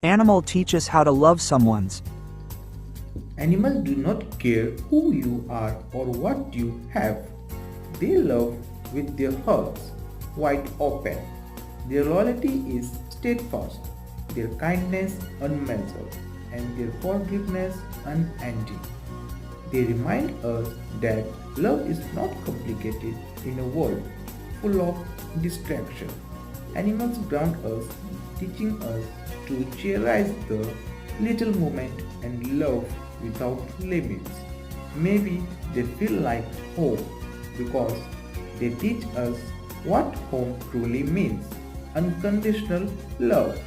Animal teaches how to love someone's. Animals do not care who you are or what you have. They love with their hearts wide open. Their loyalty is steadfast, their kindness unmeasured, and their forgiveness unending. They remind us that love is not complicated in a world full of distraction. Animals ground us, teaching us to cherish the little moment and love without limits. Maybe they feel like home because they teach us what home truly means unconditional love.